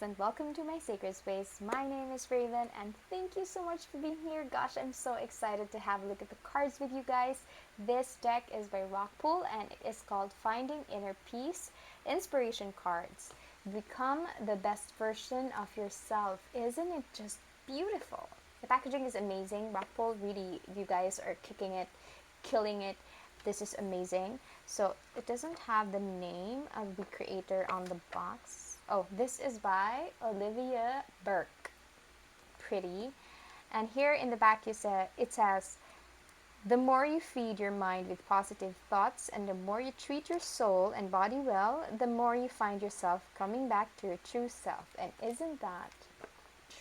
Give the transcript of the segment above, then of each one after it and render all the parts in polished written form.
and welcome to my sacred space. My name is Raven and thank you so much for being here. Gosh, I'm so excited to have a look at the cards with you guys. This deck is by Rockpool and it is called Finding Inner Peace Inspiration Cards. Become the best version of yourself. Isn't it just beautiful? The packaging is amazing. Rockpool, really, you guys are kicking it, killing it. This is amazing. So it doesn't have the name of the creator on the box. Oh, this is by Olivia Burke. Pretty. And here in the back it says, the more you feed your mind with positive thoughts and the more you treat your soul and body well, the more you find yourself coming back to your true self. And isn't that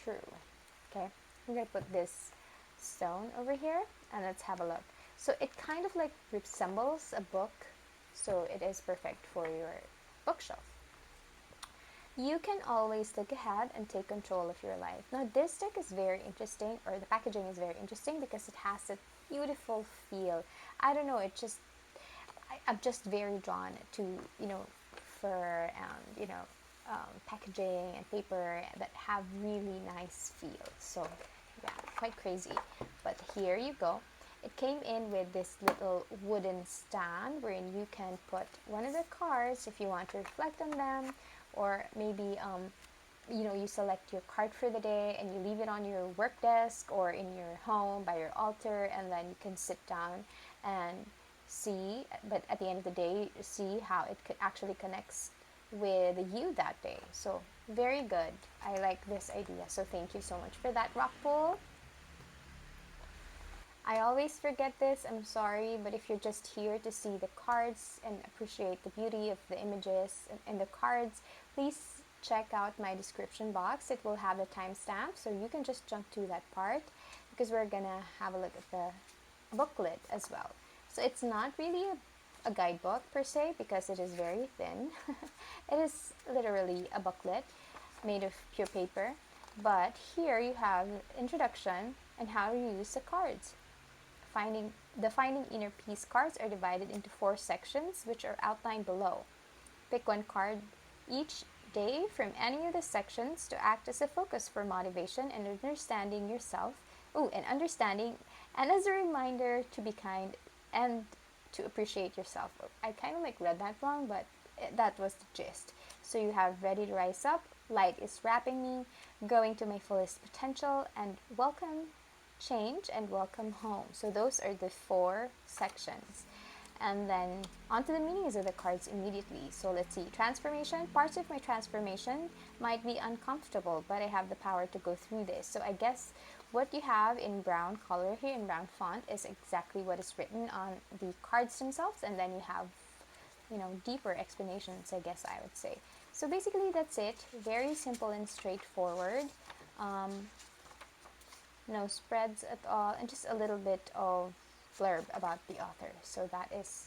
true? Okay, I'm going to put this stone over here and let's have a look. So it kind of like resembles a book, so it is perfect for your bookshelf. You can always look ahead and take control of your life. Now this deck is very interesting, or the packaging is very interesting because it has a beautiful feel. I don't know, I'm just very drawn to, fur and, packaging and paper that have really nice feel. So yeah, quite crazy. But here you go. It came in with this little wooden stand wherein you can put one of the cards if you want to reflect on them, or maybe you select your card for the day and you leave it on your work desk or in your home by your altar, and then you can sit down and see, but at the end of the day, see how it actually connects with you that day. So very good. I like this idea. So thank you so much for that, Rockpool. I always forget this, I'm sorry, but if you're just here to see the cards and appreciate the beauty of the images and the cards, please check out my description box. It will have the timestamp, so you can just jump to that part because we're gonna have a look at the booklet as well. So it's not really a guidebook per se because it is very thin. It is literally a booklet made of pure paper, but here you have introduction and how to use the cards. The Finding Inner Peace cards are divided into 4 sections, which are outlined below. Pick one card each day from any of the sections to act as a focus for motivation and understanding yourself. And as a reminder to be kind and to appreciate yourself. I kind of read that wrong, but that was the gist. So you have Ready to Rise Up, Light is Wrapping Me, Going to My Fullest Potential, and Welcome Change and Welcome Home. So those are the 4 sections. And then onto the meanings of the cards immediately. So let's see. Transformation. Parts of my transformation might be uncomfortable, but I have the power to go through this. So I guess what you have in brown color here, in brown font, is exactly what is written on the cards themselves. And then you have, deeper explanations, I guess I would say. So basically that's it. Very simple and straightforward. No spreads at all, and just a little bit of blurb about the author. So that is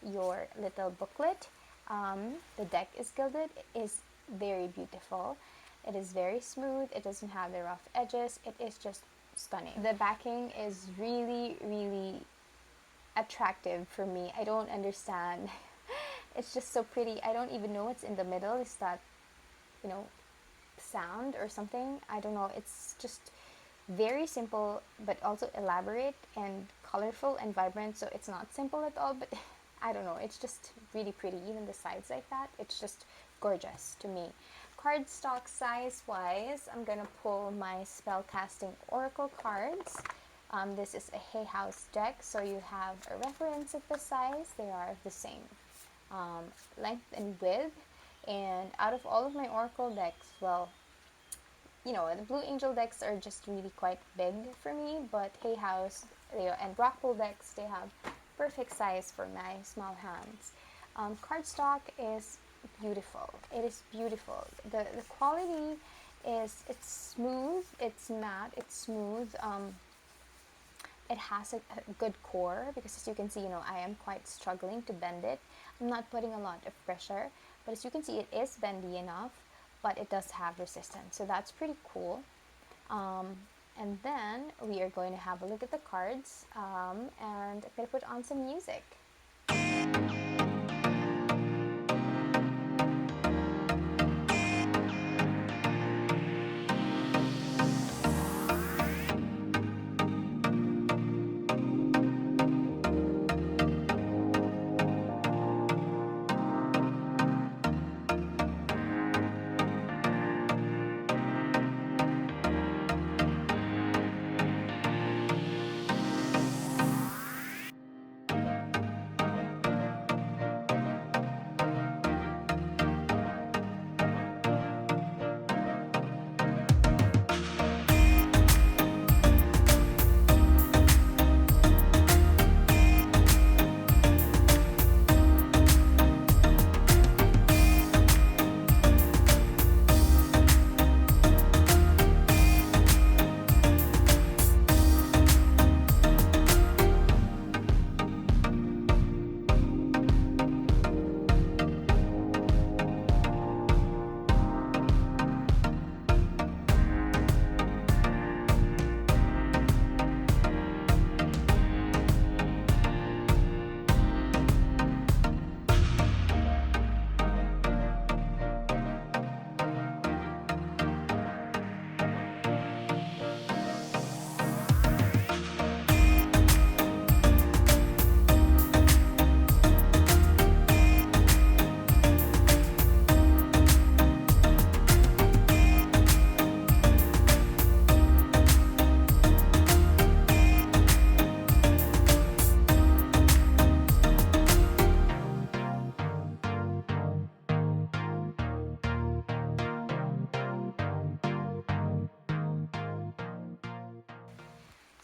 your little booklet. The deck is gilded. It is very beautiful. It is very smooth. It doesn't have the rough edges. It is just stunning. The backing is really, really attractive for me. I don't understand. It's just so pretty. I don't even know what's in the middle. Is that, sound or something? I don't know. It's just very simple but also elaborate and colorful and vibrant. So it's not simple at all, but I don't know, it's just really pretty. Even the sides like that, it's just gorgeous to me. Cardstock size wise, I'm gonna pull my spell casting oracle cards. This is a Hay House deck, so you have a reference of the size. They are the same length and width. And out of all of my oracle decks, well, the Blue Angel decks are just really quite big for me, but Hay House and Rockpool decks, they have perfect size for my small hands. Cardstock is beautiful. It is beautiful. The quality is, it's smooth, it's matte, it's smooth. It has a good core because, as you can see, I am quite struggling to bend it. I'm not putting a lot of pressure, but as you can see, it is bendy enough, but it does have resistance, so that's pretty cool. And then we are going to have a look at the cards, and I'm going to put on some music.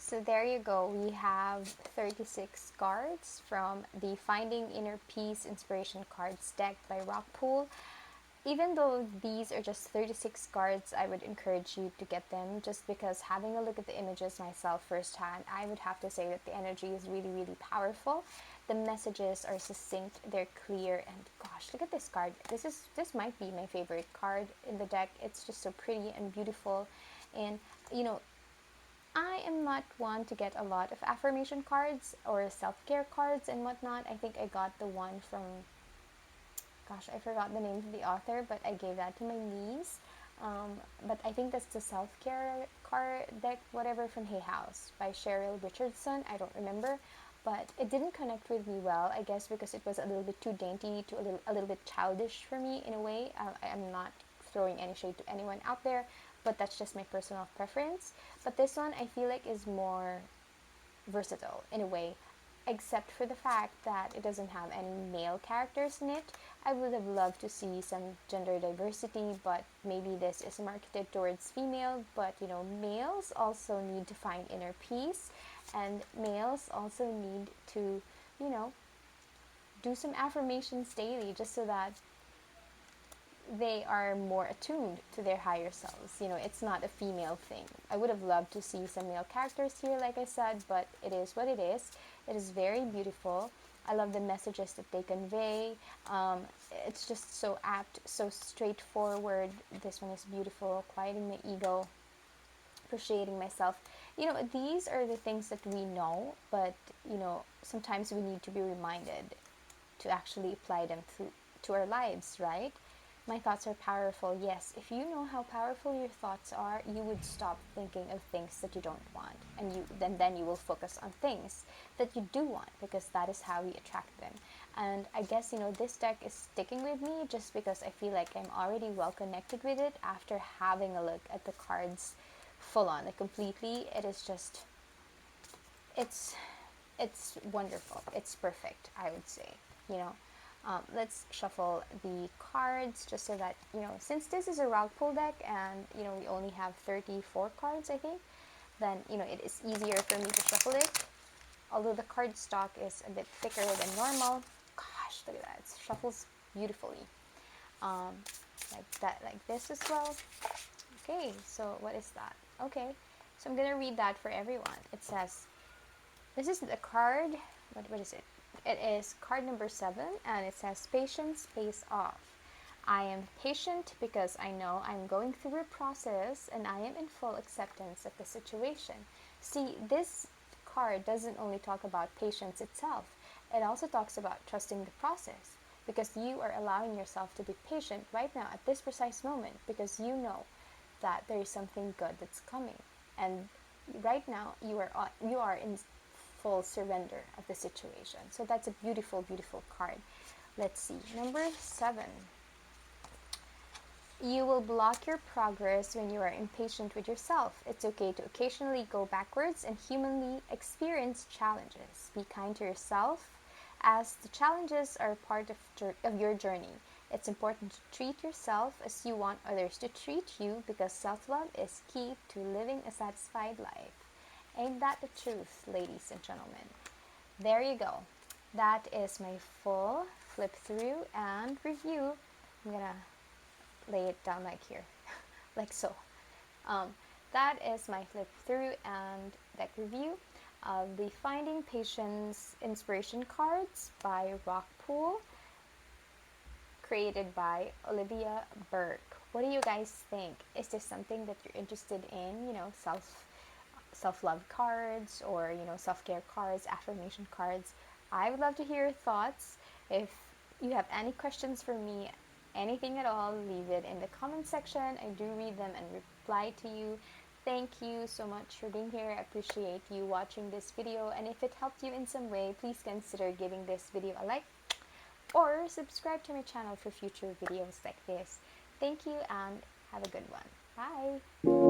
So there you go. We have 36 cards from the Finding Inner Peace Inspiration Cards deck by Rockpool. Even though these are just 36 cards, I would encourage you to get them just because having a look at the images myself firsthand, I would have to say that the energy is really, really powerful. The messages are succinct, they're clear, and gosh, look at this card. This might be my favorite card in the deck. It's just so pretty and beautiful. And you know, I am not one to get a lot of affirmation cards or self-care cards and whatnot. I think I got the one from, gosh, I forgot the name of the author, but I gave that to my niece. But I think that's the self-care card deck, whatever, from Hay House by Cheryl Richardson. I don't remember, but it didn't connect with me well. I guess because it was a little bit too dainty, a little bit childish for me in a way. I'm not throwing any shade to anyone out there, but that's just my personal preference. But this one I feel like is more versatile in a way, except for the fact that it doesn't have any male characters in it. I would have loved to see some gender diversity, but maybe this is marketed towards female. But you know, males also need to find inner peace, and males also need to, you know, do some affirmations daily just so that they are more attuned to their higher selves. You know, it's not a female thing. I would have loved to see some male characters here, like I said, but it is what it is. It is very beautiful. I love the messages that they convey. It's just so apt, so straightforward. This one is beautiful. Quieting my ego, appreciating myself. You know, these are the things that we know, but you know, sometimes we need to be reminded to actually apply them to our lives, right? My thoughts are powerful. Yes, if you know how powerful your thoughts are, you would stop thinking of things that you don't want, and then you will focus on things that you do want, because that is how we attract them. And I guess, you know, this deck is sticking with me just because I feel like I'm already well connected with it after having a look at the cards full on, like completely. It is just, it's it's wonderful. It's perfect, I would say. You know, let's shuffle the cards just so that, you know, since this is a rock pull deck and, you know, we only have 34 cards, I think, then, you know, it is easier for me to shuffle it. Although the card stock is a bit thicker than normal. Gosh, look at that. It shuffles beautifully. Um, like that, like this as well. Okay, so what is that? Okay, so I'm going to read that for everyone. It says, this is the card, what is it? It is card number 7, and it says, patience pays off. I am patient because I know I'm going through a process and I am in full acceptance of the situation. See, this card doesn't only talk about patience itself, it also talks about trusting the process, because you are allowing yourself to be patient right now at this precise moment, because you know that there is something good that's coming. And right now you are in full surrender of the situation. So that's a beautiful, beautiful card. Let's see. Number 7. You will block your progress when you are impatient with yourself. It's okay to occasionally go backwards and humanly experience challenges. Be kind to yourself, as the challenges are part of your journey. It's important to treat yourself as you want others to treat you, because self-love is key to living a satisfied life. Ain't that the truth, ladies and gentlemen? There you go. That is my full flip through and review. I'm gonna lay it down like here, like so. That is my flip through and deck review of the Finding Patience inspiration cards by Rockpool, created by Olivia Burke. What do you guys think? Is this something that you're interested in? You know, self-love cards, or, you know, self-care cards, affirmation cards. I would love to hear your thoughts. If you have any questions for me, anything at all, leave it in the comment section. I do read them and reply to you. Thank you so much for being here. I appreciate you watching this video, and if it helped you in some way, please consider giving this video a like or subscribe to my channel for future videos like this. Thank you and have a good one. Bye!